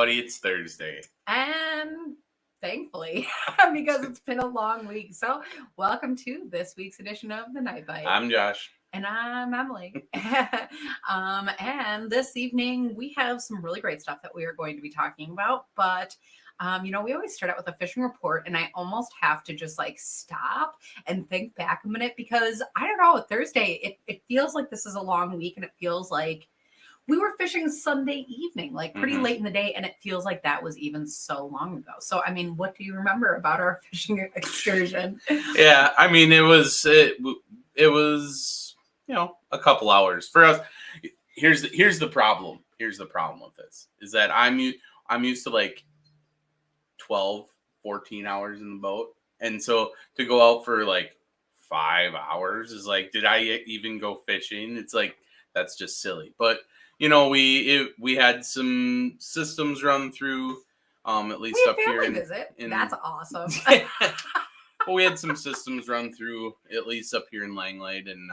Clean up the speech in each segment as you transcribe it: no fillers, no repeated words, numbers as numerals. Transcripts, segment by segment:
everybody. It's Thursday. And thankfully, because it's been a long week. So welcome to this week's edition of The Night Bite. I'm Josh. And I'm Emily. And this evening, we have some really great stuff that we are going to be talking about. But, we always start out with a fishing report, and I almost have to just stop and think back a minute because I don't know, Thursday, it feels like this is a long week, and it feels like we were fishing Sunday evening, pretty late in the day, and it feels like that was even so long ago. So, what do you remember about our fishing excursion? Yeah, it was a couple hours for us. Here's the problem. Here's the problem with this is that I'm used to 12, 14 hours in the boat, and so to go out for 5 hours is did I even go fishing? It's that's just silly, but. We had some systems run through, at least up here. That's awesome. Well, we had some systems run through, at least up here in Langlade, and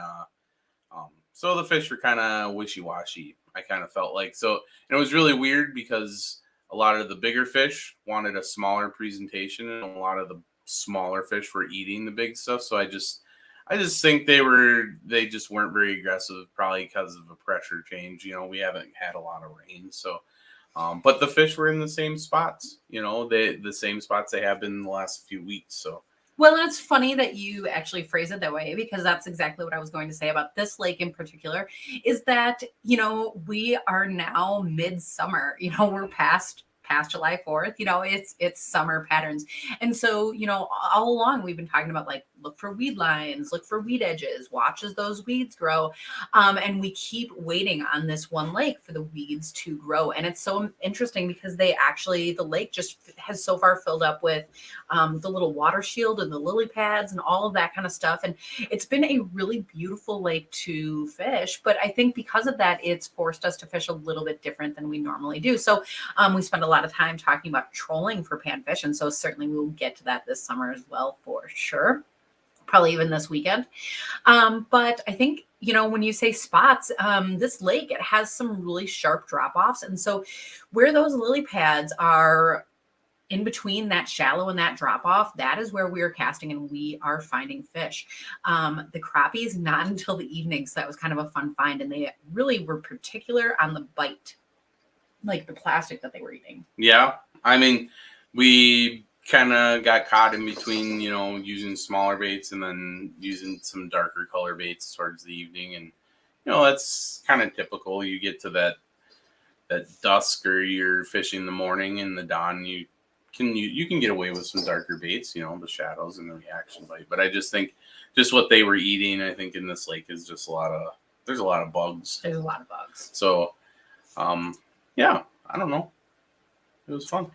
so the fish were kind of wishy-washy. I kind of felt like so, and it was really weird because a lot of the bigger fish wanted a smaller presentation, and a lot of the smaller fish were eating the big stuff. So I just think they just weren't very aggressive, probably because of a pressure change. We haven't had a lot of rain, so but the fish were in the same spots. The same spots they have been in the last few weeks. So well, and it's funny that you actually phrase it that way because that's exactly what I was going to say about this lake in particular. Is that we are now midsummer. We're past July 4th, it's summer patterns. And so, all along we've been talking about look for weed lines, look for weed edges, watch as those weeds grow. And we keep waiting on this one lake for the weeds to grow. And it's so interesting because the lake just has so far filled up with the little water shield and the lily pads and all of that kind of stuff. And it's been a really beautiful lake to fish. But I think because of that, it's forced us to fish a little bit different than we normally do. So we spend a lot of time talking about trolling for panfish, and so certainly we'll get to that this summer as well for sure, probably even this weekend. But I think when you say spots, this lake, it has some really sharp drop-offs, and so where those lily pads are in between that shallow and that drop off, that is where we are casting and we are finding fish. The crappies, not until the evening, so that was kind of a fun find, and they really were particular on the bite, the plastic that they were eating. Yeah. We kind of got caught in between, using smaller baits and then using some darker color baits towards the evening. And, that's kind of typical. You get to that dusk or you're fishing in the morning and the dawn, you can get away with some darker baits, the shadows and the reaction bite. But I just think just what they were eating, I think in this lake is just there's a lot of bugs. There's a lot of bugs. So, yeah, I don't know. It was fun.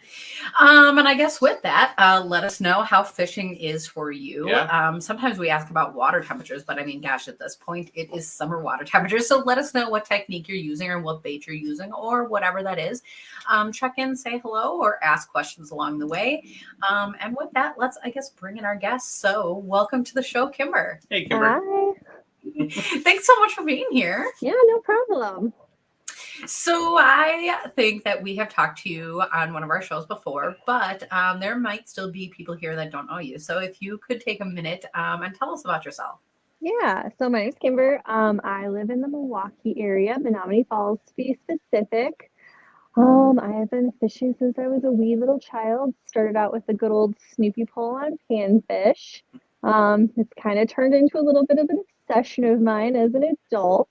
And I guess with that, let us know how fishing is for you. Yeah. Sometimes we ask about water temperatures, but gosh, at this point, it is summer water temperatures. So let us know what technique you're using or what bait you're using or whatever that is. Check in, say hello, or ask questions along the way. And with that, let's, bring in our guests. So welcome to the show, Kimber. Hey, Kimber. Hi. Thanks so much for being here. Yeah, no problem. So I think that we have talked to you on one of our shows before, but there might still be people here that don't know you. So if you could take a minute and tell us about yourself. Yeah, so my name's Kimber. I live in the Milwaukee area, Menominee Falls to be specific. I have been fishing since I was a wee little child. Started out with a good old Snoopy pole on panfish. It's kind of turned into a little bit of an obsession of mine as an adult.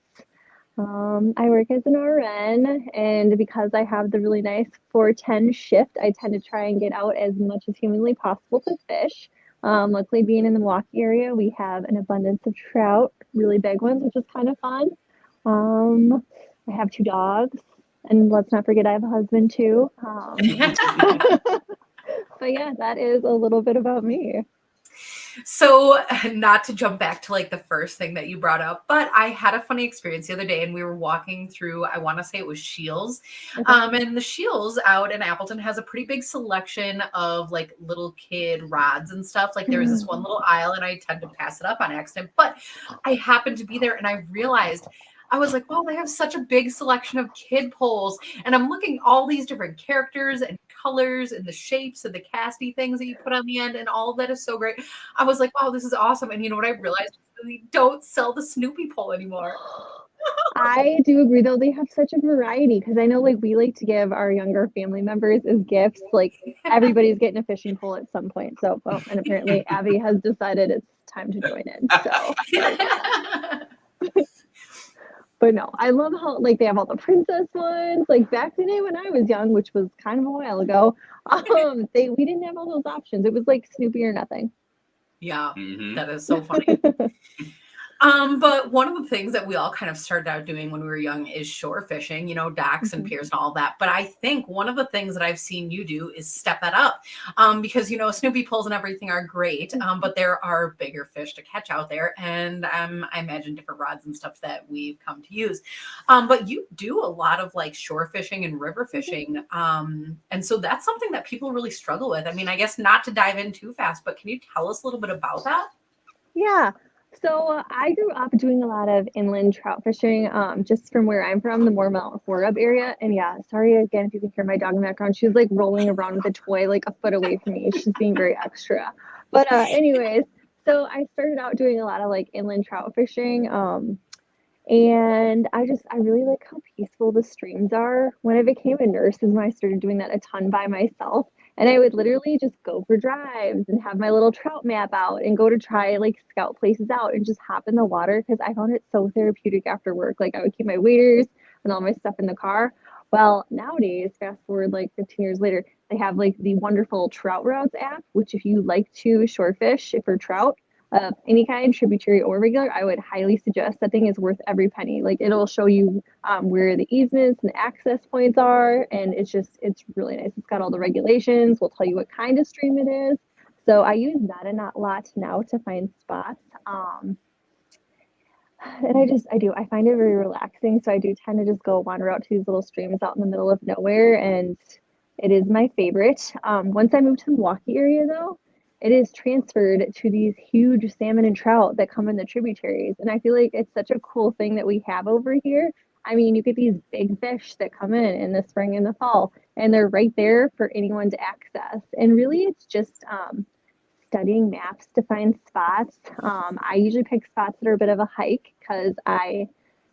I work as an RN, and because I have the really nice 4:10 shift, I tend to try and get out as much as humanly possible to fish. Luckily, being in the Milwaukee area, we have an abundance of trout, really big ones, which is kind of fun. I have 2 dogs, and let's not forget I have a husband too. But yeah, that is a little bit about me. So not to jump back to the first thing that you brought up, but I had a funny experience the other day and we were walking through, I want to say it was Schultz. And the Schultz out in Appleton has a pretty big selection of little kid rods and stuff. There was this one little aisle and I tend to pass it up on accident, but I happened to be there and I realized I was like, wow, they have such a big selection of kid poles. And I'm looking all these different characters and colors and the shapes and the casty things that you put on the end, and all of that is so great. I was like, wow, this is awesome. And you know what I realized? They don't sell the Snoopy pole anymore. I do agree though, they have such a variety because I know like we like to give our younger family members as gifts. Like everybody's getting a fishing pole at some point. So, well, and apparently Abby has decided it's time to join in. So, but no, I love how like they have all the princess ones. Like back in the day when I was young, which was kind of a while ago, we didn't have all those options. It was like Snoopy or nothing. Yeah, Mhm. that is so funny. But one of the things that we all kind of started out doing when we were young is shore fishing, you know, docks and Mhm. piers and all that. But I think one of the things that I've seen you do is step that up, because, you know, Snoopy pulls and everything are great, but there are bigger fish to catch out there. And I imagine different rods and stuff that we've come to use. But you do a lot of like shore fishing and river fishing. And so that's something that people really struggle with. I mean, I guess not to dive in too fast, but can you tell us a little bit about that? Yeah. So I grew up doing a lot of inland trout fishing, just from where I'm from, the more Mount Horeb area. And yeah, sorry again if you can hear my dog in the background. She's like rolling around with a toy like a foot away from me. She's being very extra. But anyways, so I started out doing a lot of like inland trout fishing. And I really like how peaceful the streams are. When I became a nurse is when I started doing that a ton by myself. And I would literally just go for drives and have my little trout map out and go to try like scout places out and just hop in the water because I found it so therapeutic after work. Like I would keep my waders and all my stuff in the car. Well, nowadays, fast forward like 15 years later, they have like the wonderful Trout Routes app, which if you like to shore fish for trout, any kind, tributary or regular, I would highly suggest. That thing is worth every penny. Like it'll show you where the easements and the access points are, and it's really nice. It's got all the regulations. We'll tell you what kind of stream it is. So I use that a lot now to find spots. And I find it very relaxing. So I do tend to just go wander out to these little streams out in the middle of nowhere, and it is my favorite. Once I moved to the Milwaukee area, though, it is transferred to these huge salmon and trout that come in the tributaries. And I feel like it's such a cool thing that we have over here. I mean, you get these big fish that come in the spring and the fall, and they're right there for anyone to access. And really, it's just studying maps to find spots. I usually pick spots that are a bit of a hike because I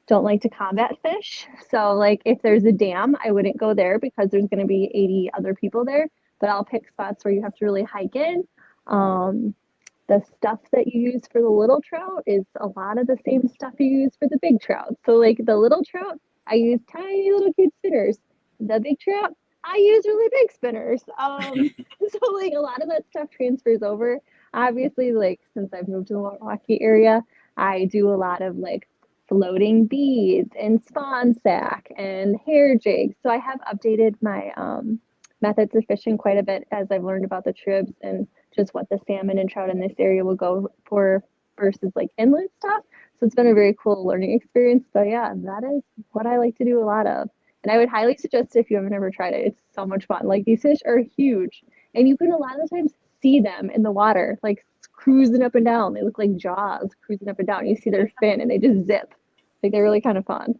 don't like to combat fish. So, like, if there's a dam, I wouldn't go there because there's going to be 80 other people there. But I'll pick spots where you have to really hike in. Um, the stuff that you use for the little trout is a lot of the same stuff you use for the big trout. So, like, the little trout, I use tiny little cute spinners. The big trout, I use really big spinners. So like a lot of that stuff transfers over. Obviously, like since I've moved to the Milwaukee area, I do a lot of like floating beads and spawn sack and hair jigs. So I have updated my methods of fishing quite a bit as I've learned about the tribs and just what the salmon and trout in this area will go for versus like inland stuff. So it's been a very cool learning experience. But yeah, that is what I like to do a lot of. And I would highly suggest it if you haven't ever tried it. It's so much fun. Like these fish are huge, and you can a lot of the times see them in the water, like cruising up and down. They look like jaws cruising up and down. You see their fin, and they just zip. Like they're really kind of fun.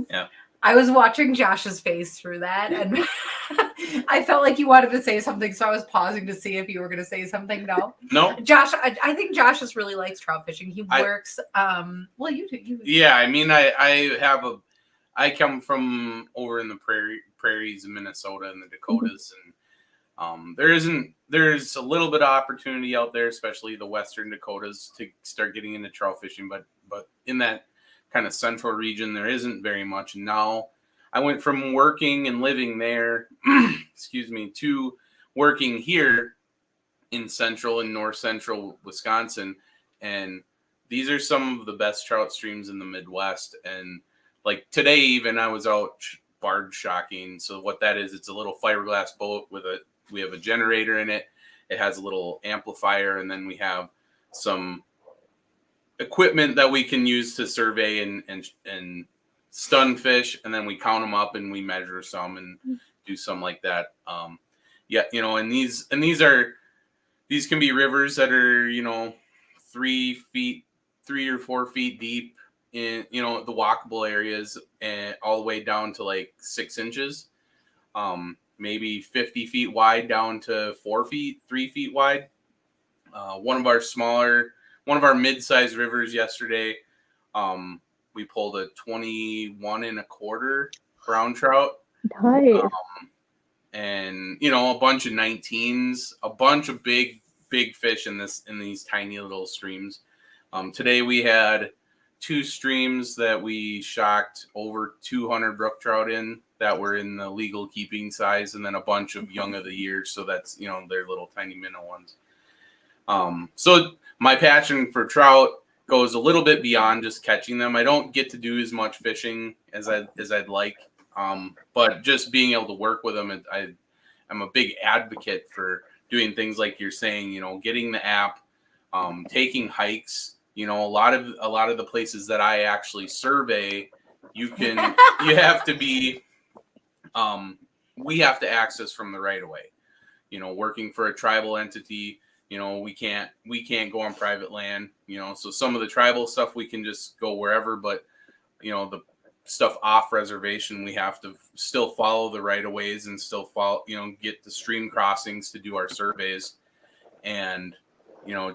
Yeah. I was watching Josh's face through that, and I felt like you wanted to say something, so I was pausing to see if you were going to say something. No, No. Josh. I think Josh just really likes trout fishing. He works. Well, you do. Yeah, I mean, I come from over in the prairies of Minnesota and the Dakotas, and there's a little bit of opportunity out there, especially the western Dakotas, to start getting into trout fishing, but in that kind of central region there isn't very much. And now I went from working and living there excuse me, to working here in central and north central Wisconsin, and these are some of the best trout streams in the Midwest. And like today even I was out barge shocking. So what that is, it's a little fiberglass boat we have a generator in it. It has a little amplifier, and then we have some equipment that we can use to survey and stun fish, and then we count them up and we measure some and do some like that. Yeah, you know, and these can be rivers that are, you know, 3 or 4 feet deep in, the walkable areas and all the way down to like 6 inches, maybe 50 feet wide down to 4 feet, 3 feet wide. One of our mid-sized rivers yesterday, we pulled a 21 1/4 brown trout. Nice. And a bunch of 19s, a bunch of big fish in these tiny little streams. Today we had 2 streams that we shocked over 200 brook trout in that were in the legal keeping size, and then a bunch of young of the year, so that's they're little tiny minnow ones. So my passion for trout goes a little bit beyond just catching them. I don't get to do as much fishing as I'd like. But just being able to work with them, I'm a big advocate for doing things like you're saying, getting the app, taking hikes. A lot of the places that I actually survey, you have to be, we have to access from the right of way. Working for a tribal entity, we can't go on private land. So some of the tribal stuff we can just go wherever, but the stuff off reservation, we have to still follow the right of ways and still follow, get the stream crossings to do our surveys. And,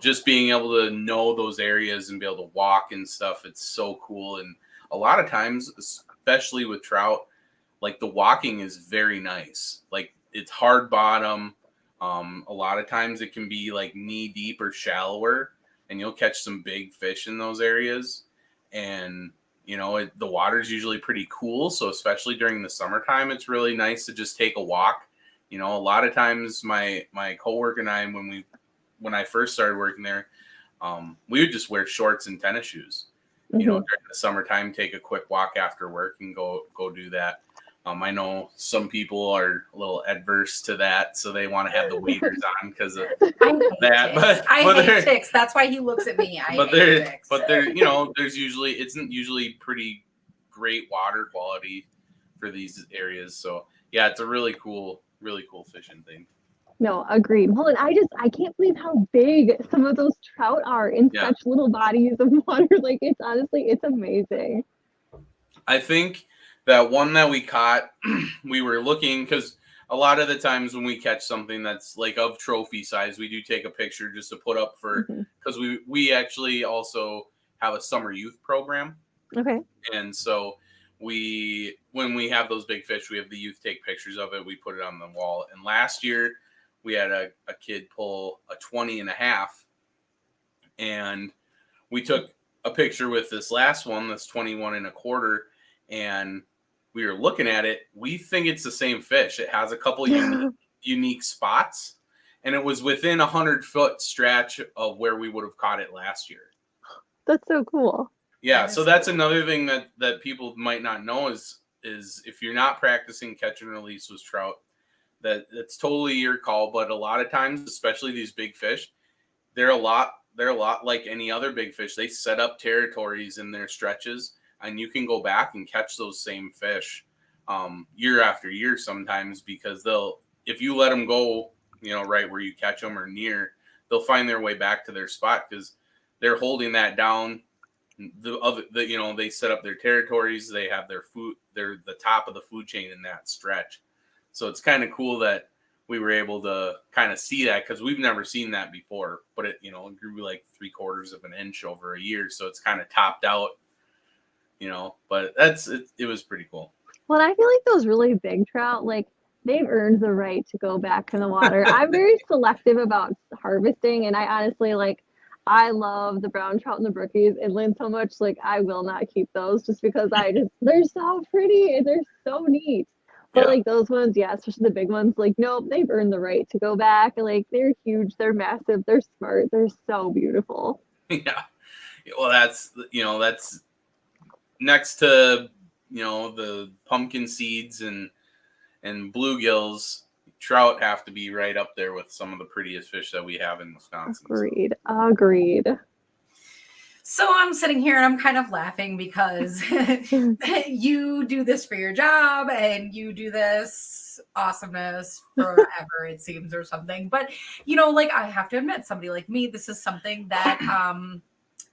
just being able to know those areas and be able to walk and stuff, it's so cool. And a lot of times, especially with trout, like the walking is very nice. Like it's hard bottom. A lot of times it can be like knee deep or shallower, and you'll catch some big fish in those areas. And the water's usually pretty cool. So especially during the summertime, it's really nice to just take a walk. A lot of times my coworker and I, when I first started working there, we would just wear shorts and tennis shoes, during the summertime, take a quick walk after work and go do that. I know some people are a little adverse to that, so they want to have the waders on because of that. But I hate ticks. That's why he looks at me. There's usually pretty great water quality for these areas. So yeah, it's a really cool fishing thing. No, agreed. Well, and I can't believe how big some of those trout are in such little bodies of water. Like it's amazing. I think that one that we caught, we were looking, because a lot of the times when we catch something that's like of trophy size, we do take a picture just to put up for, because we actually also have a summer youth program. Okay. And so when we have those big fish, we have the youth take pictures of it. We put it on the wall. And last year we had a kid pull a 20.5, and we took a picture with this last one, this 21.25, and we were looking at it. We think it's the same fish. It has a couple unique spots, and it was within 100-foot stretch of where we would have caught it last year. That's so cool. Yeah, so that's another thing that people might not know is if you're not practicing catch and release with trout, that's totally your call. But a lot of times, especially these big fish, they're a lot like any other big fish. They set up territories in their stretches, and you can go back and catch those same fish year after year sometimes, because if you let them go, right where you catch them or near, they'll find their way back to their spot because they're holding that down. They set up their territories. They have their food. They're the top of the food chain in that stretch. So it's kind of cool that we were able to kind of see that, because we've never seen that before. But it grew like 3/4 of an inch over a year, so it's kind of topped out. But it was pretty cool. Well, I feel like those really big trout, like they've earned the right to go back in the water. I'm very selective about harvesting, and I honestly I love the brown trout and the brookies inland so much. Like I will not keep those just because they're so pretty and they're so neat. But like those ones, especially the big ones, like nope, they've earned the right to go back. Like they're huge, they're massive, they're smart, they're so beautiful. Yeah. Well, that's next to the pumpkin seeds and bluegills. Trout have to be right up there with some of the prettiest fish that we have in Wisconsin. Agreed. So I'm sitting here and I'm kind of laughing because you do this for your job and you do this awesomeness forever, it seems, or something. But, I have to admit, somebody like me, this is something that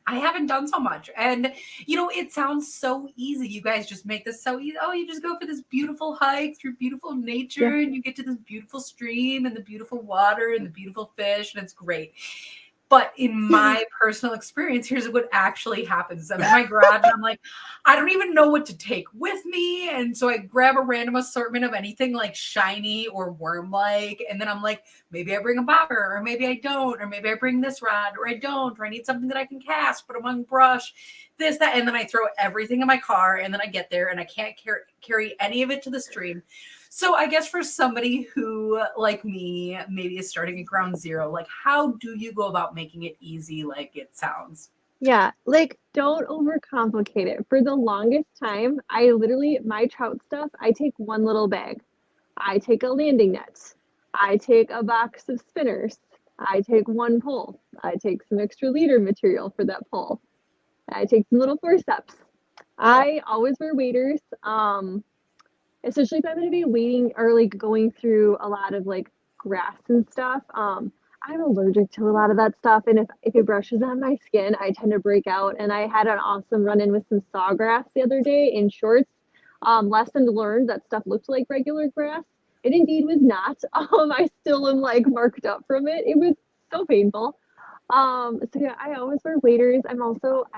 I haven't done so much. And, it sounds so easy. You guys just make this so easy. Oh, you just go for this beautiful hike through beautiful nature and you get to this beautiful stream and the beautiful water and the beautiful fish, and it's great. But in my personal experience, here's what actually happens. I'm in my garage and I'm like, I don't even know what to take with me. And so I grab a random assortment of anything like shiny or worm-like. And then I'm like, maybe I bring a bobber, or maybe I don't, or maybe I bring this rod, or I don't, or I need something that I can cast, but among brush, this, that. And then I throw everything in my car, and then I get there and I can't carry any of it to the stream. So I guess for somebody who, like me, maybe is starting at ground zero, like, how do you go about making it easy like it sounds? Yeah, like don't overcomplicate it. For the longest time, my trout stuff, I take one little bag. I take a landing net. I take a box of spinners. I take one pole. I take some extra leader material for that pole. I take some little forceps. I always wear waders. Especially if I'm going to be wading or like going through a lot of like grass and stuff. I'm allergic to a lot of that stuff, and if it brushes on my skin, I tend to break out. And I had an awesome run-in with some sawgrass the other day in shorts. Lesson learned, that stuff looked like regular grass. It indeed was not. I still am like marked up from it. It was so painful. So yeah, I always wear waders. I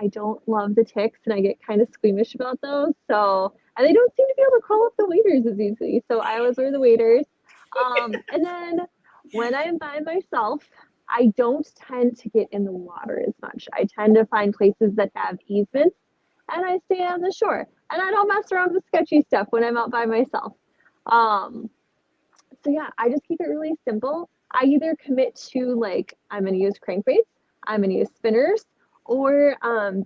don't love the ticks, and I get kind of squeamish about those. So, and they don't seem to be able to crawl up the waders as easily. So I always wear the waders. And then when I'm by myself, I don't tend to get in the water as much. I tend to find places that have easements, and I stay on the shore. And I don't mess around with sketchy stuff when I'm out by myself. Um, so yeah, I just keep it really simple. I either commit to like I'm going to use crankbaits, I'm going to use spinners, or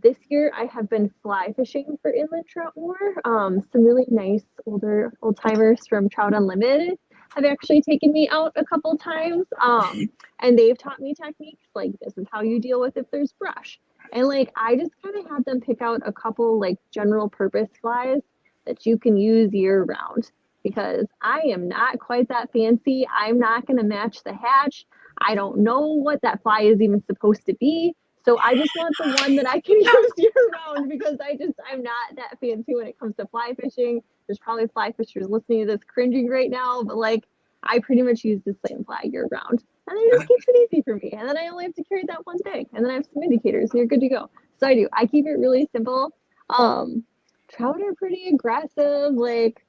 this year I have been fly fishing for inland trout more. Some really nice older old timers from Trout Unlimited have actually taken me out a couple times, and they've taught me techniques like this is how you deal with if there's brush. And like I just kind of had them pick out a couple like general purpose flies that you can use year round, because I am not quite that fancy. I'm not going to match the hatch. I don't know what that fly is even supposed to be. So I just want the one that I can use year round, because I'm not that fancy when it comes to fly fishing. There's probably fly fishers listening to this cringing right now, but like I pretty much use the same fly year round. And it just keeps it easy for me. And then I only have to carry that one thing. And then I have some indicators and you're good to go. So I do. I keep it really simple. Trout are pretty aggressive. Like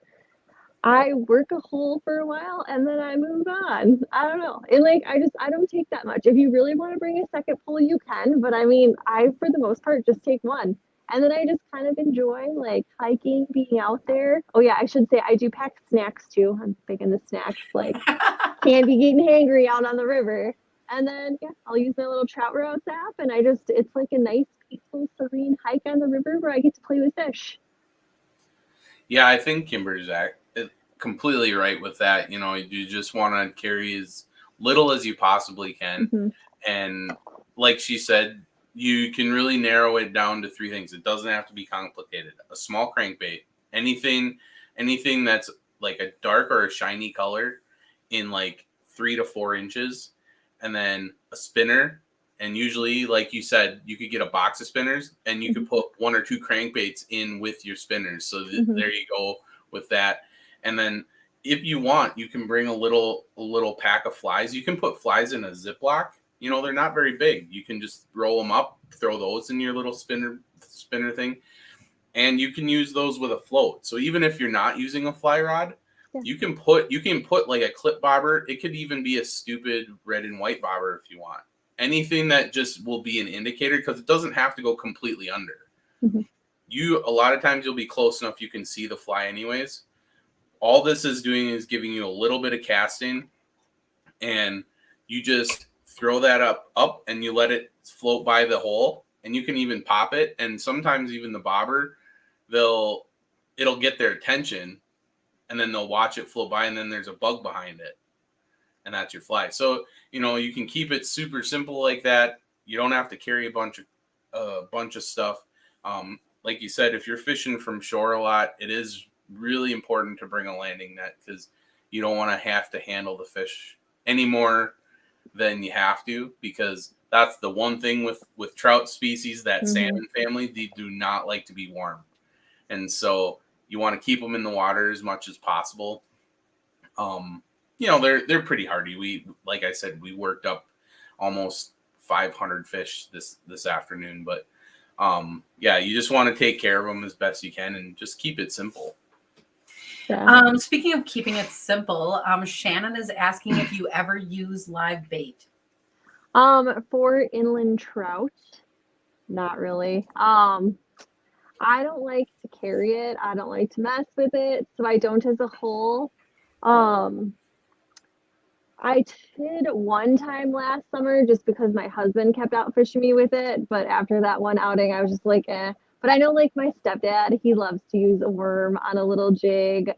I work a hole for a while and then I move on. I don't know. And like I don't take that much. If you really want to bring a second pole, you can. But I mean, I for the most part just take one. And then I just kind of enjoy like hiking, being out there. Oh yeah, I should say I do pack snacks too. I'm big into snacks. Like can't be getting hangry out on the river. And then yeah, I'll use my little trout routes app, and it's like a nice, peaceful, serene hike on the river where I get to play with fish. Yeah, I think Kimber's completely right with that. You just want to carry as little as you possibly can. Mm-hmm. And like she said, you can really narrow it down to three things. It doesn't have to be complicated. A small crankbait, anything that's like a dark or a shiny color in like 3 to 4 inches, and then a spinner. And usually, like you said, you could get a box of spinners and you could put 1 or 2 crankbaits in with your spinners. So there you go with that. And then if you want, you can bring a little pack of flies. You can put flies in a Ziploc. They're not very big. You can just roll them up, throw those in your little spinner thing. And you can use those with a float. So even if you're not using a fly rod, you can put like a clip bobber. It could even be a stupid red and white bobber if you want. Anything that just will be an indicator, because it doesn't have to go completely under. Mm-hmm. A lot of times you'll be close enough you can see the fly anyways. All this is doing is giving you a little bit of casting, and you just throw that up and you let it float by the hole, and you can even pop it. And sometimes even the bobber, it'll get their attention, and then they'll watch it float by, and then there's a bug behind it, and that's your fly. So you can keep it super simple like that. You don't have to carry a bunch of stuff. Like you said, if you're fishing from shore a lot, it is really important to bring a landing net, because you don't want to have to handle the fish any more than you have to, because That's the one thing with trout species, that Mhm. salmon family, they do not like to be warm. And so you want to keep them in the water as much as possible. They're pretty hardy. Like I said, we worked up almost 500 fish this afternoon, but yeah, you just want to take care of them as best you can and just keep it simple. Yeah. Speaking of keeping it simple, Shannon is asking if you ever use live bait. For inland trout, not really. I don't like to carry it. I don't like to mess with it, so I don't as a whole. Um, I did one time last summer just because my husband kept out fishing me with it, but after that one outing, I was just like, eh. But I know like my stepdad, he loves to use a worm on a little jig.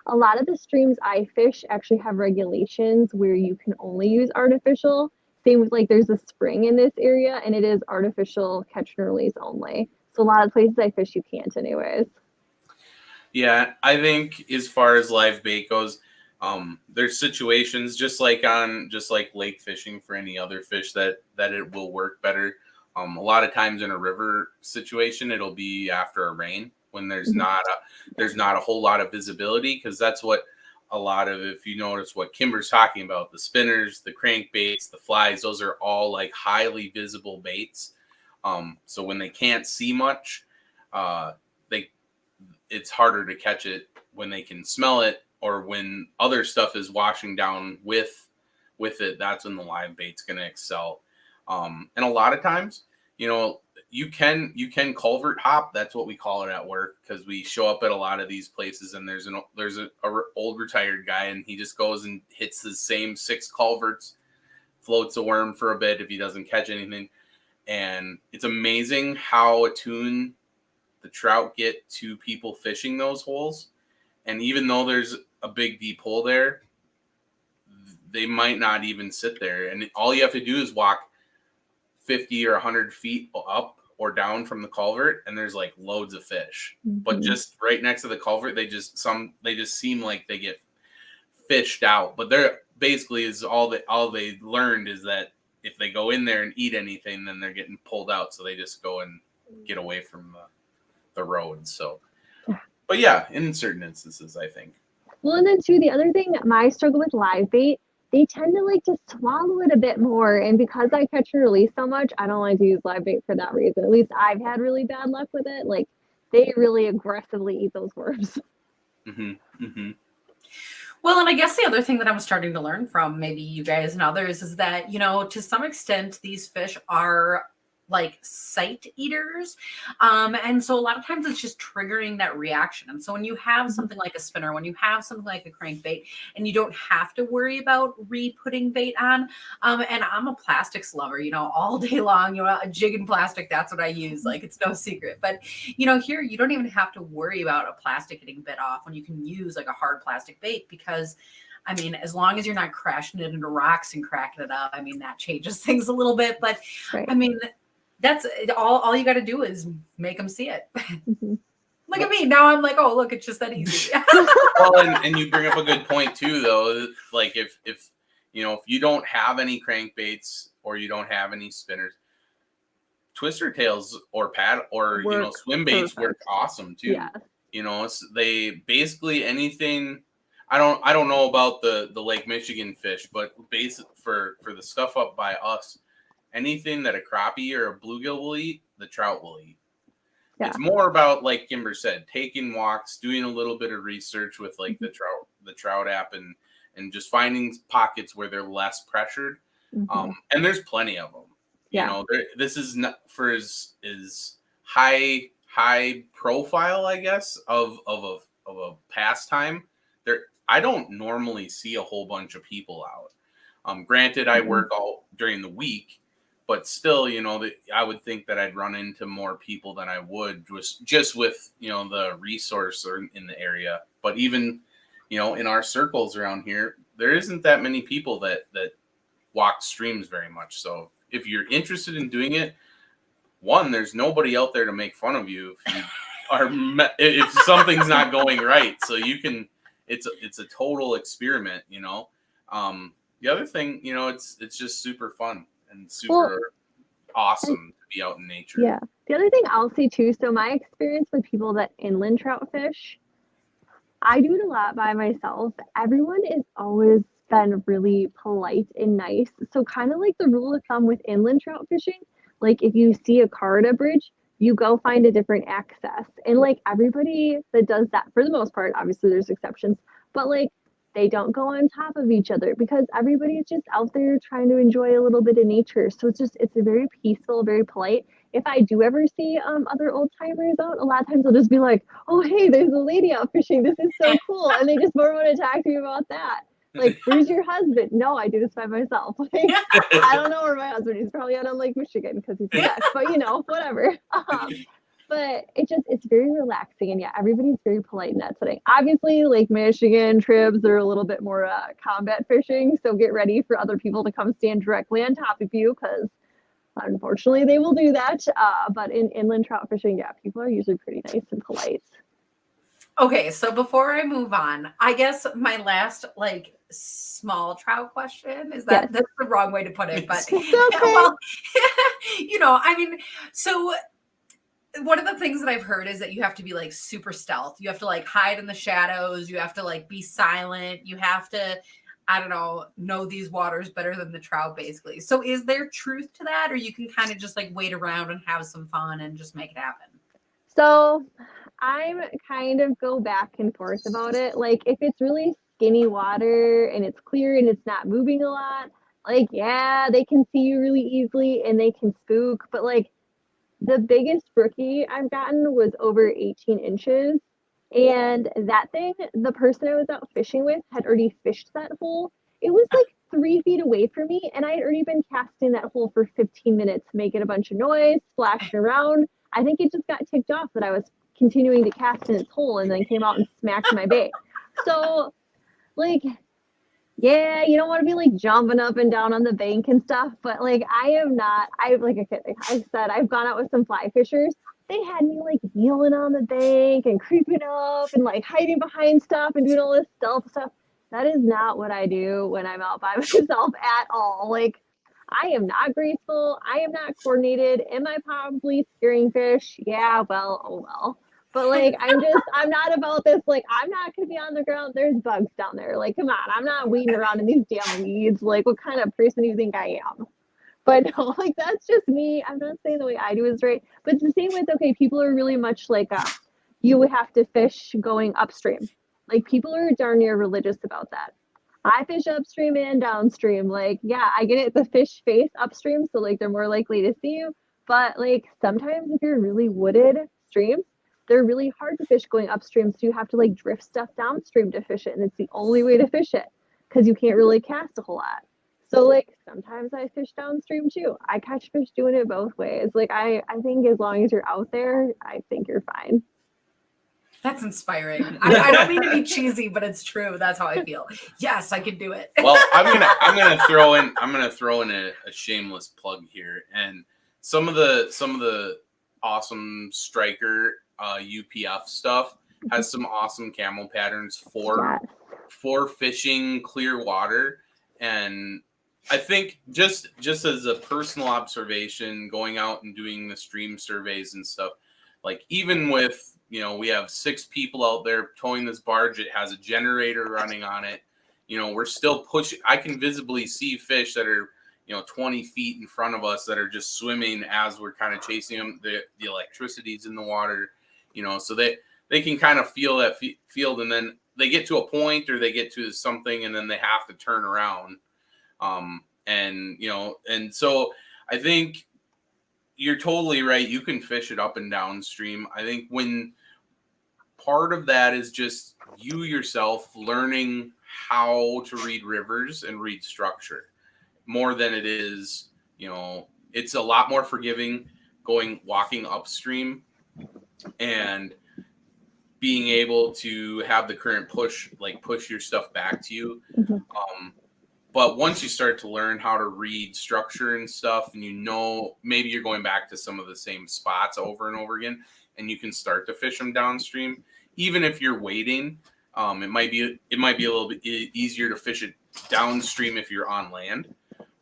A lot of the streams I fish actually have regulations where you can only use artificial. Same with like there's a spring in this area and it is artificial catch and release only. So a lot of places I fish you can't anyways. Yeah, I think as far as live bait goes, there's situations just like lake fishing for any other fish that it will work better. A lot of times in a river situation, it'll be after a rain when there's Mhm. not a whole lot of visibility, because that's what a lot of, if you notice what Kimber's talking about, the spinners, the crankbaits, the flies, those are all like highly visible baits. So when they can't see much, they it's harder to catch it. When they can smell it or when other stuff is washing down with it, that's when the live bait's going to excel. And a lot of times, you can culvert hop. That's what we call it at work, because we show up at a lot of these places and there's a old retired guy and he just goes and hits the same 6 culverts, floats a worm for a bit if he doesn't catch anything. And it's amazing how attuned the trout get to people fishing those holes. And even though there's a big deep hole there, they might not even sit there. And all you have to do is walk 50 or 100 feet up or down from the culvert, and there's like loads of fish. But just right next to the culvert, they just seem like they get fished out. But they're basically is all they learned is that if they go in there and eat anything, then they're getting pulled out. So they just go and get away from the road. So, but yeah, in certain instances, I think. Well, and then too, the other thing, my struggle with live bait, they tend to like to swallow it a bit more. And because I catch and release so much, I don't like to use live bait for that reason. At least I've had really bad luck with it. Like they really aggressively eat those worms. Mm-hmm. Mm-hmm. Well, and I guess the other thing that I'm starting to learn from maybe you guys and others is that, to some extent, these fish are like sight eaters. And so a lot of times it's just triggering that reaction. And so when you have something like a spinner, when you have something like a crankbait, and you don't have to worry about re-putting bait on, and I'm a plastics lover, all day long, a jig and plastic, that's what I use. Like it's no secret. But, here you don't even have to worry about a plastic getting bit off when you can use like a hard plastic bait, because I mean, as long as you're not crashing it into rocks and cracking it up, I mean, that changes things a little bit. But Right. I mean, that's all you got to do is make them see it. Mhm. Look at me. Now I'm like, oh, look, it's just that easy. Well, and you bring up a good point too, though. Like if you don't have any crankbaits or you don't have any spinners, twister tails or swim baits work awesome too. Yeah. They basically anything. I don't know about the Lake Michigan fish, but for the stuff up by us, anything that a crappie or a bluegill will eat, the trout will eat. Yeah. It's more about, like Kimber said, taking walks, doing a little bit of research with like the trout app, and just finding pockets where they're less pressured. And there's plenty of them. Yeah. This is not for as high profile, I guess, of a pastime. I don't normally see a whole bunch of people out. Granted, I work all during the week, but still, I would think that I'd run into more people than I would just with, the resource in the area. But even, in our circles around here, there isn't that many people that walk streams very much. So if you're interested in doing it, one, there's nobody out there to make fun of you if you if something's not going right. So you can, it's a total experiment, The other thing, it's just super fun. and super awesome to be out in nature. Yeah. The other thing I'll say too, so my experience with people that inland trout fish, I do it a lot by myself. Everyone is always been really polite and nice. So kind of like the rule of thumb with inland trout fishing, like if you see a car at a bridge, you go find a different access. And like everybody that does that, for the most part, obviously there's exceptions, but like they don't go on top of each other because everybody's just out there trying to enjoy a little bit of nature. So it's a very peaceful, very polite. If I do ever see other old timers out, a lot of times I'll just be like, "Oh, hey, there's a lady out fishing. This is so cool," and they just more want to talk to me about that. Like, where's your husband? No, I do this by myself. Like, I don't know where my husband is. He's probably out on Lake Michigan because he's the best. But you know, whatever. But it's very relaxing, and yeah, everybody's very polite in that setting. Obviously, Lake Michigan trips are a little bit more combat fishing, so get ready for other people to come stand directly on top of you because unfortunately they will do that. But in inland trout fishing, yeah, people are usually pretty nice and polite. Okay, so before I move on, I guess my last like small trout question is that that's the wrong way to put it, but well, I mean, so one of the things that I've heard is that you have to be like super stealth. You have to like hide in the shadows. You have to like be silent. You have to, I don't know these waters better than the trout, basically. So is there truth to that, or you can kind of just like wait around and have some fun and just make it happen? So I'm kind of go back and forth about it. Like if it's really skinny water and it's clear and it's not moving a lot, like yeah, they can see you really easily and they can spook. But like the biggest brookie I've gotten was over 18 inches. And that thing, the person I was out fishing with had already fished that hole. It was like 3 feet away from me, and I had already been casting that hole for 15 minutes, making a bunch of noise, splashing around. I think it just got ticked off that I was continuing to cast in its hole and then came out and smacked my bait. So, like, yeah, you don't want to be like jumping up and down on the bank and stuff, but like I said, I've gone out with some fly fishers. They had me like kneeling on the bank and creeping up and like hiding behind stuff and doing all this stealth stuff. That is not what I do when I'm out by myself at all. Like I am not graceful. I am not coordinated. Am I probably scaring fish? Yeah, well, oh well. But like I'm not about this, like I'm not gonna be on the ground. There's bugs down there. Like, come on, I'm not weeding around in these damn weeds. Like, what kind of person do you think I am? But no, like that's just me. I'm not saying the way I do is right. But it's the same with people are really much like you would have to fish going upstream. Like people are darn near religious about that. I fish upstream and downstream. Like, yeah, I get it. The fish face upstream, so like they're more likely to see you. But like sometimes if you're really wooded streams, they're really hard to fish going upstream. So you have to like drift stuff downstream to fish it. And it's the only way to fish it because you can't really cast a whole lot. So like sometimes I fish downstream too. I catch fish doing it both ways. Like I think as long as you're out there, I think you're fine. That's inspiring. I don't mean to be cheesy, but it's true. That's how I feel. Yes, I can do it. Well, I'm gonna throw in a shameless plug here, and some of the awesome striker UPF stuff has some awesome camo patterns for fishing clear water. And I think just as a personal observation, going out and doing the stream surveys and stuff, like even with, we have 6 people out there towing this barge. It has a generator running on it. We're still pushing. I can visibly see fish that are, 20 feet in front of us that are just swimming as we're kind of chasing them. The electricity's in the water, so they can kind of feel that field, and then they get to a point or they get to something and then they have to turn around. And so I think you're totally right. You can fish it up and downstream. I think when part of that is just you yourself learning how to read rivers and read structure more than it is, it's a lot more forgiving walking upstream and being able to have the current push your stuff back to you. Mm-hmm. But once you start to learn how to read structure and stuff, and maybe you're going back to some of the same spots over and over again, and you can start to fish them downstream. Even if you're waiting, it might be a little bit easier to fish it downstream if you're on land.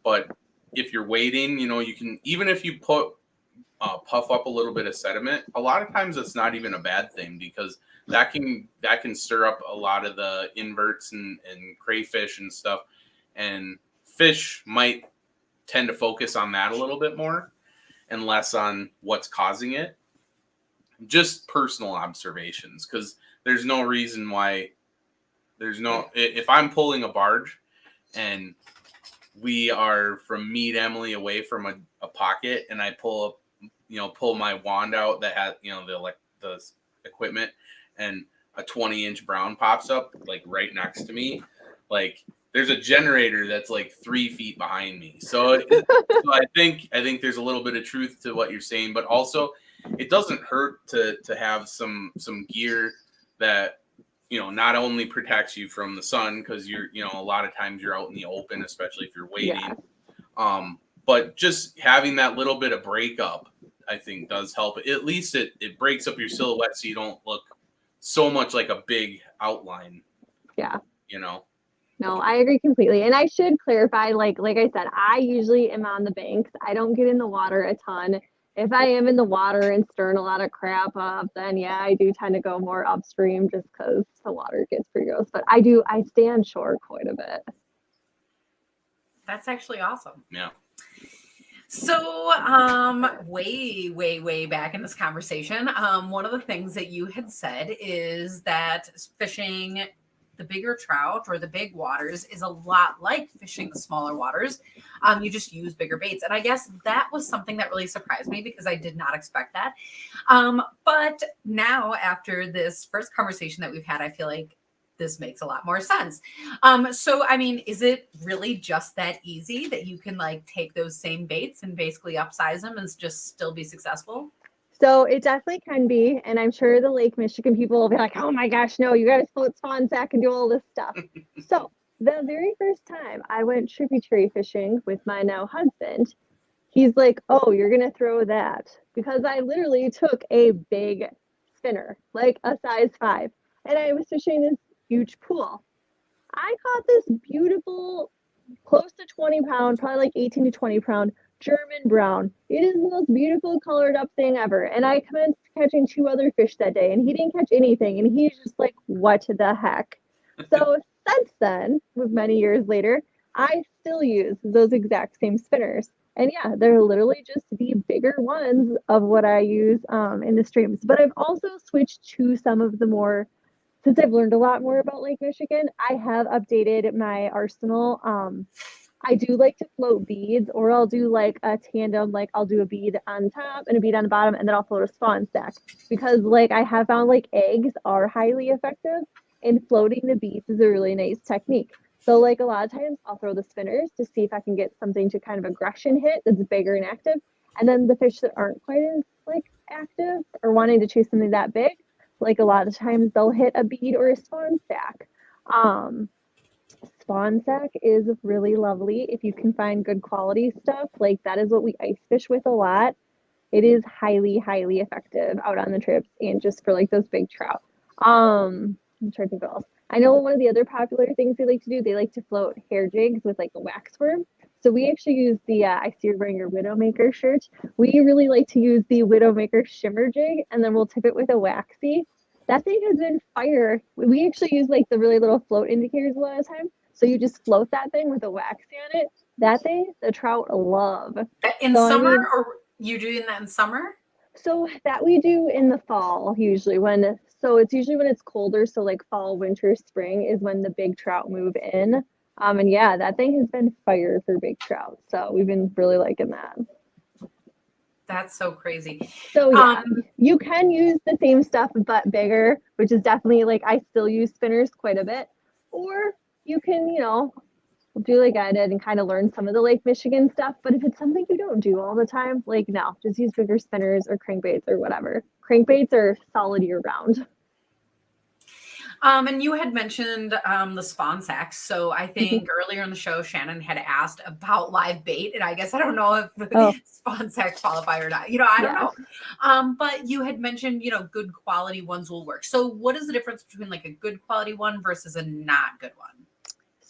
But if you're waiting, you can, even if you puff up a little bit of sediment, a lot of times it's not even a bad thing, because that can stir up a lot of the inverts and crayfish and stuff, and fish might tend to focus on that a little bit more and less on what's causing it. Just personal observations, because there's no reason why if I'm pulling a barge and we are from me to Emily away from a pocket, and I pull my wand out that has, the equipment, and a 20-inch brown pops up like right next to me, like there's a generator that's like 3 feet behind me. So I think there's a little bit of truth to what you're saying, but also it doesn't hurt to have some gear that, not only protects you from the sun, because you're, a lot of times you're out in the open, especially if you're waiting. Yeah. But just having that little bit of breakup, I think, does help. At least it breaks up your silhouette, so you don't look so much like a big outline. Yeah. No, I agree completely. And I should clarify, like I said, I usually am on the banks. I don't get in the water a ton. If I am in the water and stirring a lot of crap up, then yeah, I do tend to go more upstream just because the water gets pretty gross. But I stay on shore quite a bit. That's actually awesome. Yeah. So, way back in this conversation, one of the things that you had said is that fishing the bigger trout or the big waters is a lot like fishing the smaller waters. You just use bigger baits. And I guess that was something that really surprised me, because I did not expect that. But now, after this first conversation that we've had, I feel like this makes a lot more sense. So, I mean, is it really just that easy that you can like take those same baits and basically upsize them and just still be successful? So it definitely can be. And I'm sure the Lake Michigan people will be like, oh my gosh, no, you got to float spawn sack and do all this stuff. So the very first time I went tributary fishing with my now husband, he's like, oh, you're going to throw that. Because I literally took a big spinner, like a size 5. And I was fishing this huge pool. I caught this beautiful, close to 20 pound, probably like 18 to 20 pound German brown. It is the most beautiful colored up thing ever. And I commenced catching 2 other fish that day, and he didn't catch anything. And he's just like, what the heck? So since then, with many years later, I still use those exact same spinners. And yeah, they're literally just the bigger ones of what I use in the streams. But I've also switched to some of the more, since I've learned a lot more about Lake Michigan, I have updated my arsenal. I do like to float beads, or I'll do like a tandem, like I'll do a bead on top and a bead on the bottom, and then I'll float a spawn stack. Because like I have found like eggs are highly effective, and floating the beads is a really nice technique. So like a lot of times I'll throw the spinners to see if I can get something to kind of aggression hit that's bigger and active. And then the fish that aren't quite as like active or wanting to chase something that big, like a lot of times they'll hit a bead or a spawn stack. Spawn sack is really lovely if you can find good quality stuff. Like that is what we ice fish with a lot. It is highly effective out on the trips and just for like those big trout. I'm trying to think what else. I know one of the other popular things they like to do, they like to float hair jigs with like a wax worm. So we actually use the I see you're wearing your Widowmaker shirt. We really like to use the Widowmaker shimmer jig, and then we'll tip it with a waxy. That thing has been fire. We actually use like the really little float indicators a lot of the time. So you just float that thing with a waxy on it. That thing, the trout love. In summer, or you doing that in summer? So that we do in the fall usually it's usually when it's colder. So like fall, winter, spring is when the big trout move in. And yeah, that thing has been fire for big trout. So we've been really liking that. That's so crazy. So yeah, you can use the same stuff but bigger, which is definitely like I still use spinners quite a bit. Or you can, do like I did and kind of learn some of the Lake Michigan stuff. But if it's something you don't do all the time, like no, just use bigger spinners or crankbaits or whatever. Crankbaits are solid year round. And you had mentioned the spawn sacks. So I think earlier in the show, Shannon had asked about live bait. And I guess I don't know if spawn sacks qualify or not. I don't know. But you had mentioned, good quality ones will work. So what is the difference between like a good quality one versus a not good one?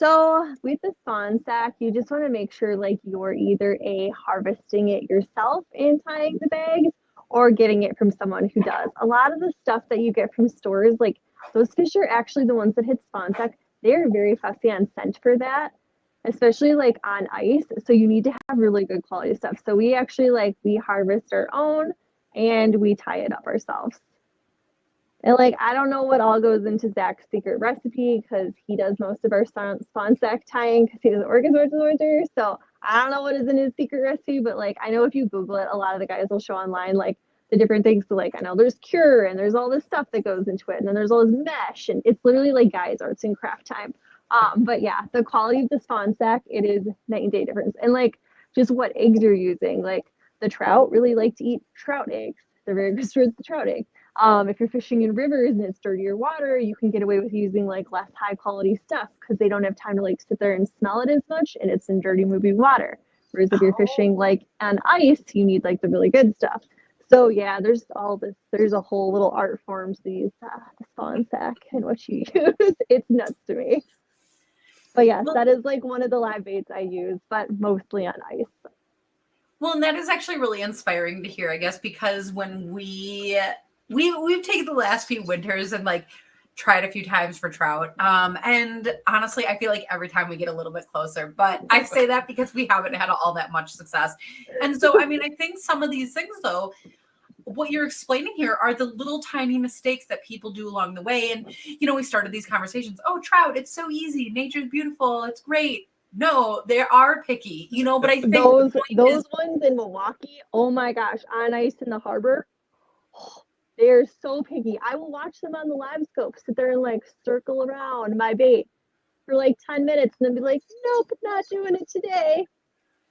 So with the spawn sack, you just want to make sure like you're either harvesting it yourself and tying the bags or getting it from someone who does. A lot of the stuff that you get from stores, like those fish are actually the ones that hit spawn sack. They're very fussy on scent for that, especially like on ice. So you need to have really good quality stuff. So we actually we harvest our own and we tie it up ourselves. And I don't know what all goes into Zach's secret recipe because he does most of our spawn sack tying because he doesn't work as much as winter. So I don't know what is in his secret recipe, but I know if you Google it, a lot of the guys will show online the different things. So I know there's cure and there's all this stuff that goes into it, and then there's all this mesh, and it's literally guys' arts and craft time. But yeah, the quality of the spawn sack, it is night and day difference. And just what eggs you're using. The trout really like to eat trout eggs. They're very good towards the trout eggs. If you're fishing in rivers and it's dirtier water, you can get away with using less high quality stuff because they don't have time to sit there and smell it as much, and it's in dirty moving water. Whereas if you're fishing on ice, you need the really good stuff. So yeah, there's all this. There's a whole little art form to these the spawn sack and what you use. It's nuts to me. But yes, that is one of the live baits I use, but mostly on ice. Well, and that is actually really inspiring to hear, I guess, because when we've taken the last few winters and tried a few times for trout. And honestly, I feel like every time we get a little bit closer, but I say that because we haven't had all that much success. And so, I mean, I think some of these things though, what you're explaining here are the little tiny mistakes that people do along the way. And, we started these conversations. Oh, trout, it's so easy. Nature's beautiful. It's great. No, they are picky, but I think those ones in Milwaukee, oh my gosh, on ice in the harbor, they're so picky. I will watch them on the live scope, sit there and circle around my bait for 10 minutes and then be like, nope, not doing it today.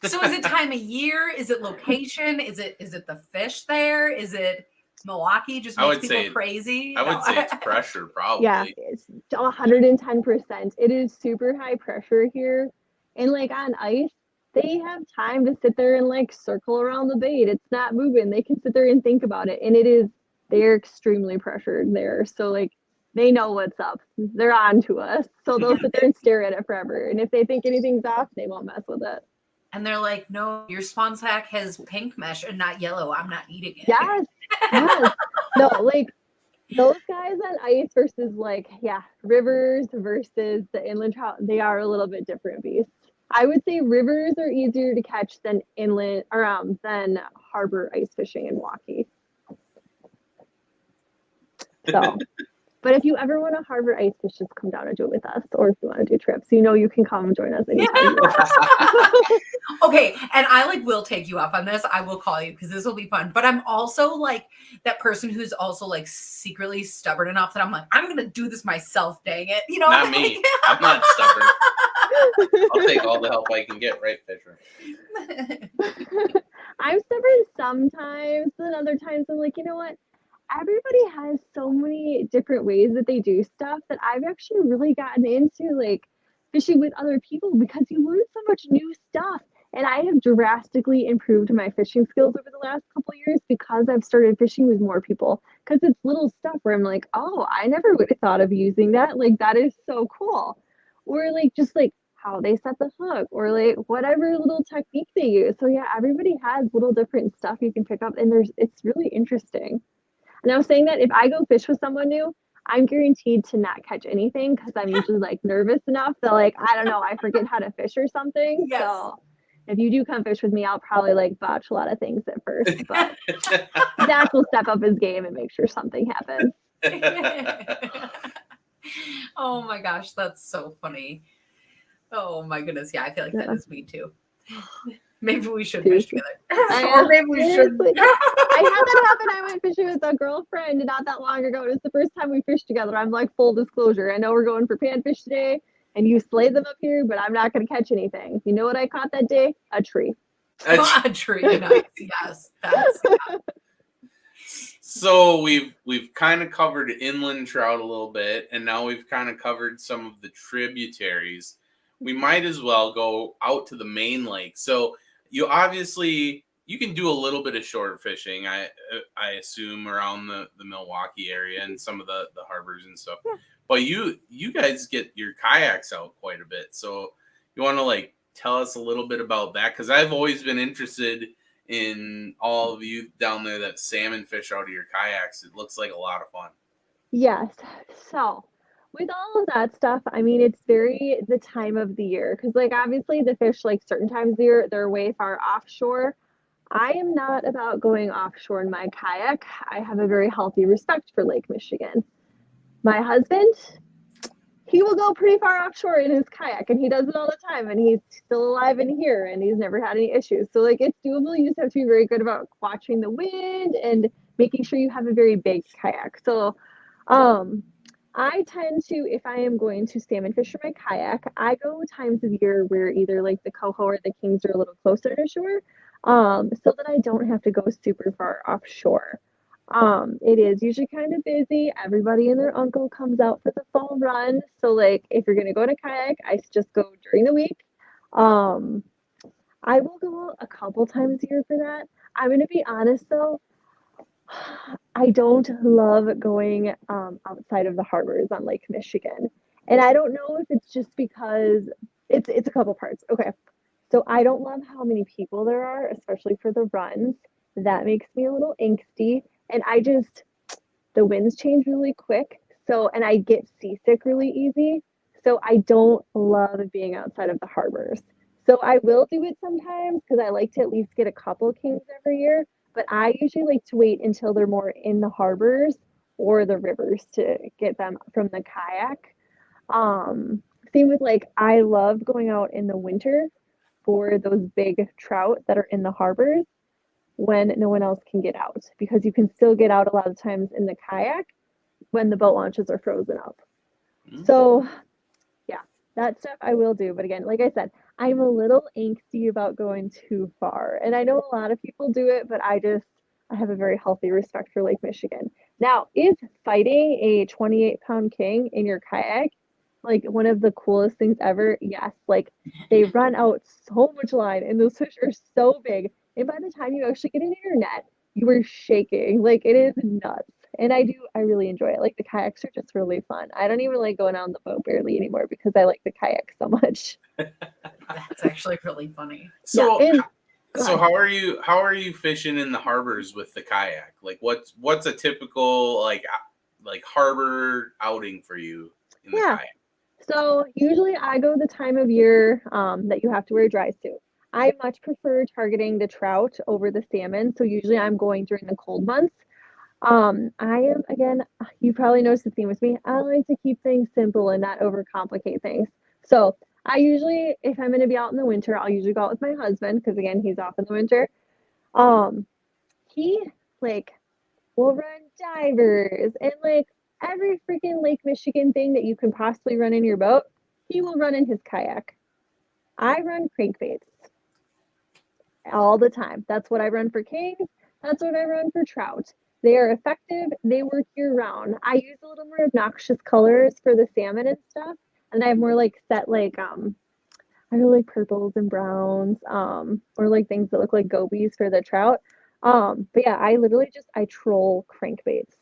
So is it time of year? Is it location? Is it the fish there? Is it Milwaukee just makes people crazy? I would say it's pressure, probably. Yeah, it's 110%. It is super high pressure here. And on ice, they have time to sit there and circle around the bait. It's not moving. They can sit there and think about it. And they're extremely pressured there. So they know what's up. They're on to us. So they'll sit there and stare at it forever. And if they think anything's off, they won't mess with it. And they're like, no, your spawn sack has pink mesh and not yellow. I'm not eating it. Yes. Yes. No, those guys on ice versus rivers versus the inland trout, they are a little bit different beasts. I would say rivers are easier to catch than inland or than harbor ice fishing in Milwaukee. So, but if you ever want to harbor ice fish, just come down and do it with us. Or if you want to do trips, you can come and join us anytime. Okay, and I will take you up on this. I will call you because this will be fun. But I'm also that person who's also secretly stubborn enough that I'm I'm gonna do this myself. Dang it, Not me. I'm not stubborn. I'll take all the help I can get, right, Fisher? I'm stubborn sometimes, and other times I'm you know what? Everybody has so many different ways that they do stuff that I've actually really gotten into fishing with other people because you learn so much new stuff. And I have drastically improved my fishing skills over the last couple of years because I've started fishing with more people. Because it's little stuff where I'm oh, I never would have thought of using that. That is so cool. Or just how they set the hook or whatever little technique they use. So yeah, everybody has little different stuff you can pick up, and it's really interesting. And I was saying that if I go fish with someone new, I'm guaranteed to not catch anything because I'm usually nervous enough that I don't know, I forget how to fish or something. Yes. So if you do come fish with me, I'll probably botch a lot of things at first, but Zach will step up his game and make sure something happens. Oh my gosh, that's so funny. Oh my goodness, yeah, I feel like that is me too. Maybe we should fish together. Or maybe we should. I had that happen. I went fishing with a girlfriend not that long ago. It was the first time we fished together. I'm full disclosure. I know we're going for panfish today, and you slayed them up here, but I'm not going to catch anything. You know what I caught that day? A tree. A tree. Nice. Yes. So we've kind of covered inland trout a little bit, and now we've kind of covered some of the tributaries. We might as well go out to the main lake. So you can do a little bit of short fishing, I assume, around the Milwaukee area and some of the harbors and stuff. Yeah. But you guys get your kayaks out quite a bit. So you want to like tell us a little bit about that? Because I've always been interested in all of you down there that salmon fish out of your kayaks. It looks like a lot of fun. Yes. So, with all of that stuff, I mean, it's very the time of the year because, like, obviously, the fish, like, certain times of the year, they're way far offshore. I am not about going offshore in my kayak. I have a very healthy respect for Lake Michigan. My husband, he will go pretty far offshore in his kayak and he does it all the time and he's still alive in here and he's never had any issues. So like it's doable. You just have to be very good about watching the wind and making sure you have a very big kayak. So I tend to, if I am going to salmon fish for my kayak, I go times of year where either like the coho or the kings are a little closer to shore, so that I don't have to go super far offshore. It is usually kind of busy. Everybody and their uncle comes out for the fall run. So like if you're gonna go to kayak, I just go during the week. Um, I will go a couple times a year for that. I'm gonna be honest though, I don't love going outside of the harbors on Lake Michigan. And I don't know if it's just because it's a couple parts. Okay. So I don't love how many people there are, especially for the runs. That makes me a little angsty. And the winds change really quick. So, and I get seasick really easy. So I don't love being outside of the harbors. So I will do it sometimes because I like to at least get a couple kings every year. But I usually like to wait until they're more in the harbors or the rivers to get them from the kayak. Um, Same with like, I love going out in the winter for those big trout that are in the harbors when no one else can get out because you can still get out a lot of times in the kayak when the boat launches are frozen up. Mm. So, yeah, that stuff I will do. But again, like I said, I'm a little angsty about going too far. And I know a lot of people do it, but I have a very healthy respect for Lake Michigan. Now, is fighting a 28-pound king in your kayak like one of the coolest things ever? Yes, like they run out so much line and those fish are so big. And by the time you actually get into your net, you are shaking. Like it is nuts. And I really enjoy it. Like the kayaks are just really fun. I don't even like going out on the boat barely anymore because I like the kayak so much. That's actually really funny. So Yeah, and so how are you fishing in the harbors with the kayak? Like what's a typical like harbor outing for you in the yeah. kayak? So usually I go the time of year that you have to wear a dry suit. I much prefer targeting the trout over the salmon. So usually I'm going during the cold months. I am, again, you probably noticed the theme with me. I like to keep things simple and not overcomplicate things. So I usually, if I'm going to be out in the winter, I'll usually go out with my husband because again, he's off in the winter. Um, he like will run divers and like every freaking Lake Michigan thing that you can possibly run in your boat, he will run in his kayak. I run crankbaits all the time. That's what I run for kings. That's what I run for trout. They are effective. They work year round. I use a little more obnoxious colors for the salmon and stuff, and I have more like set like I really like purples and browns, or like things that look like gobies for the trout. But yeah, I literally I troll crankbaits.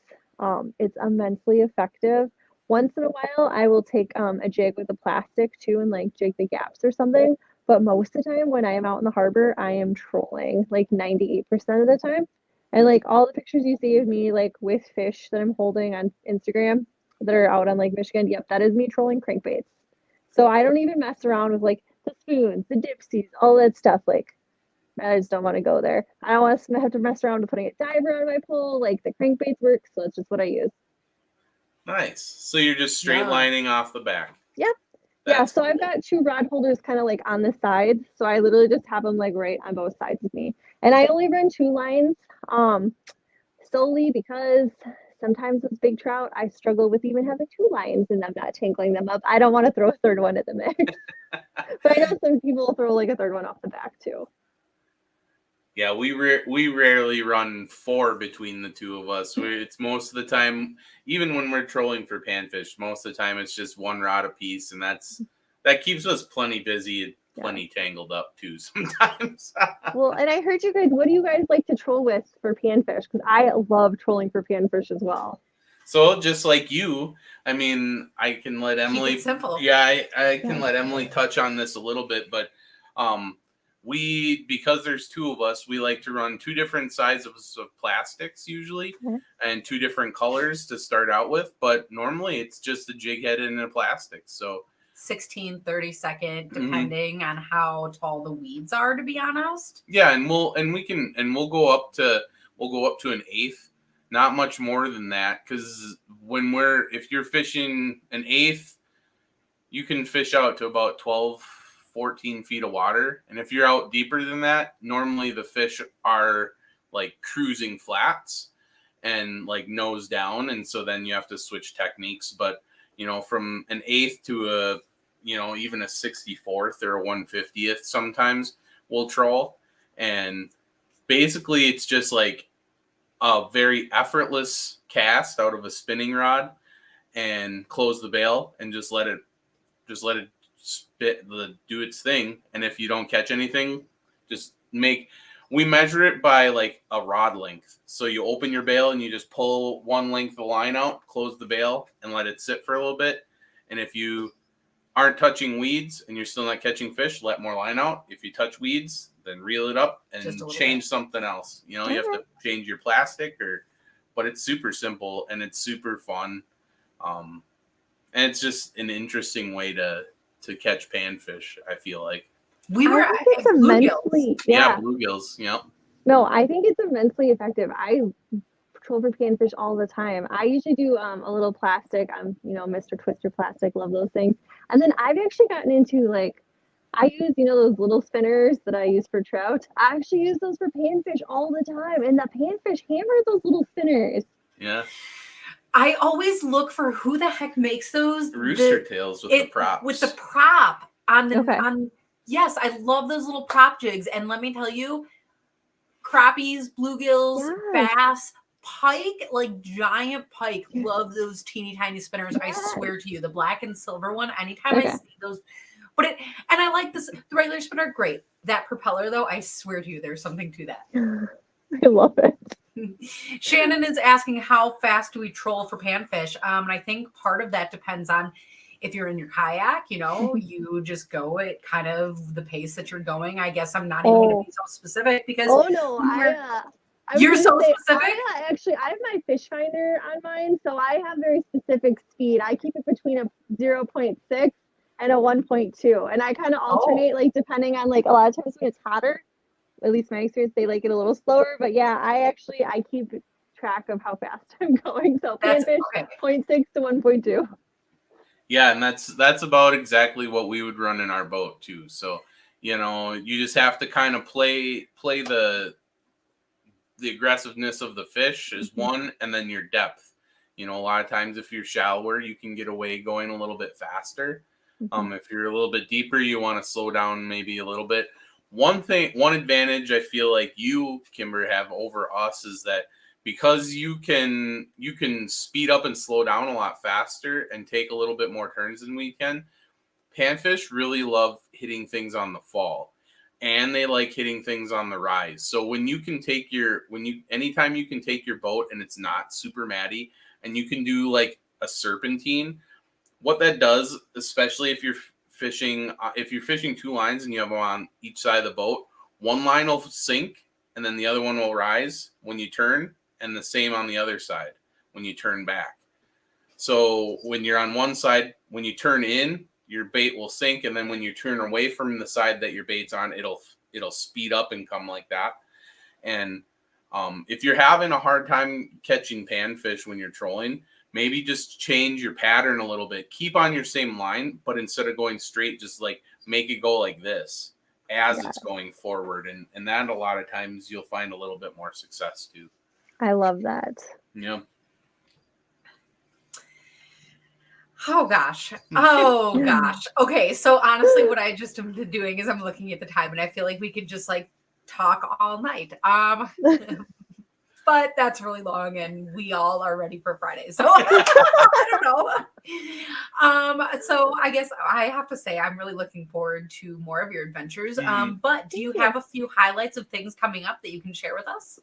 It's immensely effective. Once in a while, I will take a jig with a plastic too and like jig the gaps or something. But most of the time, when I am out in the harbor, I am trolling like 98% of the time. And like all the pictures you see of me like with fish that I'm holding on Instagram that are out on Lake Michigan, yep, that is me trolling crankbaits. So I don't even mess around with like the spoons, the dipsies, all that stuff. Like I just don't want to go there. I don't want to have to mess around with putting a diver on my pole. Like the crankbaits work, so that's just what I use. Nice. So you're just straight Yeah. lining off the back. Yep. Yeah, That's so I've got two rod holders kind of like on the sides. So I literally just have them like right on both sides of me. And I only run two lines, solely because sometimes with big trout, I struggle with even having two lines and I'm not tangling them up. I don't want to throw a third one in the mix. But I know some people throw like a third one off the back too. Yeah, we rarely run four between the two of us. It's most of the time, even when we're trolling for panfish, most of the time it's just one rod a piece, and that keeps us plenty busy and plenty tangled up too sometimes. Well, and I heard you guys, what do you guys like to troll with for panfish? Because I love trolling for panfish as well. So just like you, I mean, I can let Emily. Keep it simple. Yeah, I can let Emily touch on this a little bit, but because there's two of us, we like to run two different sizes of plastics usually, and two different colors to start out with. But normally it's just a jig head and a plastic. So 16, 30 second, depending on how tall the weeds are, to be honest. Yeah, and we'll go up to an eighth, not much more than that, because if you're fishing an eighth, you can fish out to about 12, 14 feet of water. And if you're out deeper than that, normally the fish are like cruising flats and like nose down. And so then you have to switch techniques. But, from an eighth to even a 64th or a 150th, sometimes we'll troll. And basically it's just like a very effortless cast out of a spinning rod and close the bail and just let it do its thing. And if you don't catch anything, we measure it by like a rod length. So you open your bail and you just pull one length of line out, close the bail, and let it sit for a little bit. And if you aren't touching weeds and you're still not catching fish, let more line out. If you touch weeds, then reel it up and change something else. You have to change your plastic but it's super simple and it's super fun. And it's just an interesting way to catch panfish, I feel like. We were I think it's immensely, bluegills. Yep. No, I think it's immensely effective. I patrol for panfish all the time. I usually do a little plastic. I'm, Mr. Twister plastic. Love those things. And then I've actually gotten into I use, those little spinners that I use for trout. I actually use those for panfish all the time. And the panfish hammer those little spinners. Yeah. I always look for who the heck makes those rooster tails with the props. With the prop on the yes, I love those little prop jigs. And let me tell you, crappies, bluegills, bass, pike, like giant pike, love those teeny tiny spinners. I swear to you, the black and silver one, anytime I see those, and I like this, the regular spinner, great. That propeller though, I swear to you, there's something to that. I love it. Shannon is asking, how fast do we troll for panfish? And I think part of that depends on if you're in your kayak, you just go at kind of the pace that you're going. I guess I'm not even going to be so specific because you're so specific. Actually, I have my fish finder on mine, so I have very specific speed. I keep it between a 0.6 and a 1.2, and I kind of alternate, depending on a lot of times when it's hotter. At least my experience, they like it a little slower. But yeah, I keep track of how fast I'm going. So panfish, 0.6 to 1.2. Yeah, and that's about exactly what we would run in our boat too. So, you just have to kind of play the aggressiveness of the fish is one, and then your depth. A lot of times if you're shallower, you can get away going a little bit faster. If you're a little bit deeper, you want to slow down maybe a little bit. One advantage I feel like you, Kimber, have over us is that because you can speed up and slow down a lot faster and take a little bit more turns than we can. Panfish really love hitting things on the fall, and they like hitting things on the rise. So anytime you can take your boat and it's not super matty, and you can do like a serpentine, what that does, especially if you're fishing two lines and you have them on each side of the boat, one line will sink and then the other one will rise when you turn, and the same on the other side when you turn back. So when you're on one side, when you turn in, your bait will sink, and then when you turn away from the side that your bait's on, it'll speed up and come like that. And if you're having a hard time catching panfish when you're trolling, maybe just change your pattern a little bit. Keep on your same line, but instead of going straight, just make it go like this as it's going forward. And that a lot of times you'll find a little bit more success too. I love that. Yeah. Oh gosh. Okay. So honestly, what I just am doing is I'm looking at the time, and I feel like we could just talk all night. But that's really long, and we all are ready for Friday. So I don't know. So I guess I have to say I'm really looking forward to more of your adventures. But do you have a few highlights of things coming up that you can share with us?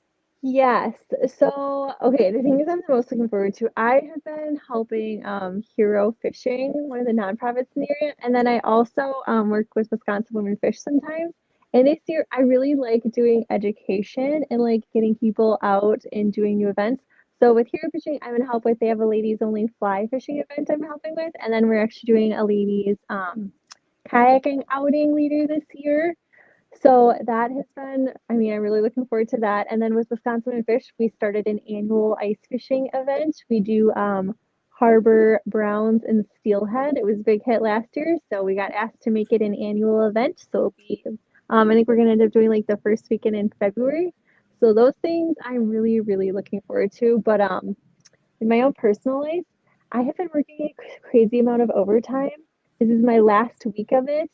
Yes. So, okay, the thing is I'm the most looking forward to. I have been helping Hero Fishing, one of the nonprofits in the area, and then I also work with Wisconsin Women Fish sometimes. And this year I really like doing education and like getting people out and doing new events. So with Hero Fishing, I'm gonna help with they have a ladies only fly fishing event I'm helping with, and then we're actually doing a ladies kayaking outing later this year. So that has been, I mean, I'm really looking forward to that. And then with Wisconsin and Fish, we started an annual ice fishing event. We do Harbor Browns and Steelhead. It was a big hit last year, so we got asked to make it an annual event. So it'll be, I think we're gonna end up doing like the first weekend in February. So those things I'm really, really looking forward to. But in my own personal life, I have been working a crazy amount of overtime. This is my last week of it.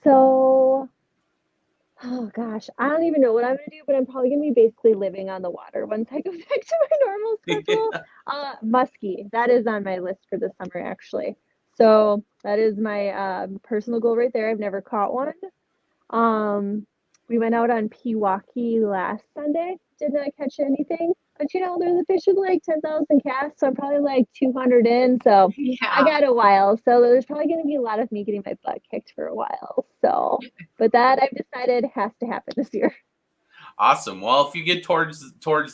So oh gosh, I don't even know what I'm gonna do, but I'm probably gonna be basically living on the water once I go back to my normal schedule. Muskie, that is on my list for the summer actually. So that is my personal goal right there. I've never caught one. Um, we went out on Pewaukee last Sunday. Did not catch anything, but you know, there's a fish with like 10,000 casts, so I'm probably like 200 in. So I Yeah. got a while. So there's probably going to be a lot of me getting my butt kicked for a while. So, but that I've decided has to happen this year. Awesome. Well, if you get towards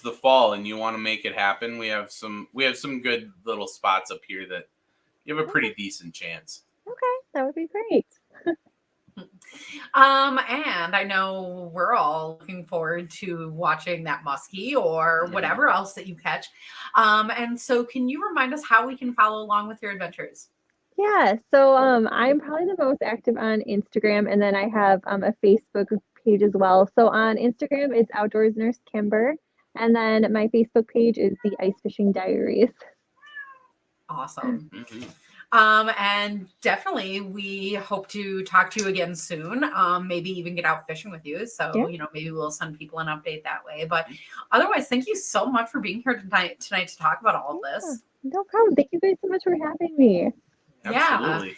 the fall and you want to make it happen, we have some good little spots up here that you have a pretty decent chance. Okay, that would be great. And I know we're all looking forward to watching that muskie or whatever else that you catch. And so can you remind us how we can follow along with your adventures? Yeah, so I'm probably the most active on Instagram, and then I have a Facebook page as well. So on Instagram, it's Outdoors Nurse Kimber, and then my Facebook page is the Icefishing Diaries. Awesome. Mhm. And definitely we hope to talk to you again soon. Maybe even get out fishing with you. So, Yeah. maybe we'll send people an update that way. But otherwise, thank you so much for being here tonight to talk about all of Yeah, this. no problem. Thank you guys so much for having me. Absolutely.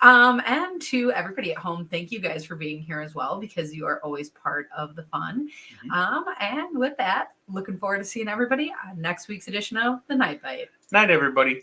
And to everybody at home, thank you guys for being here as well because you are always part of the fun. And with that, looking forward to seeing everybody on next week's edition of The Night Bite. Night, everybody.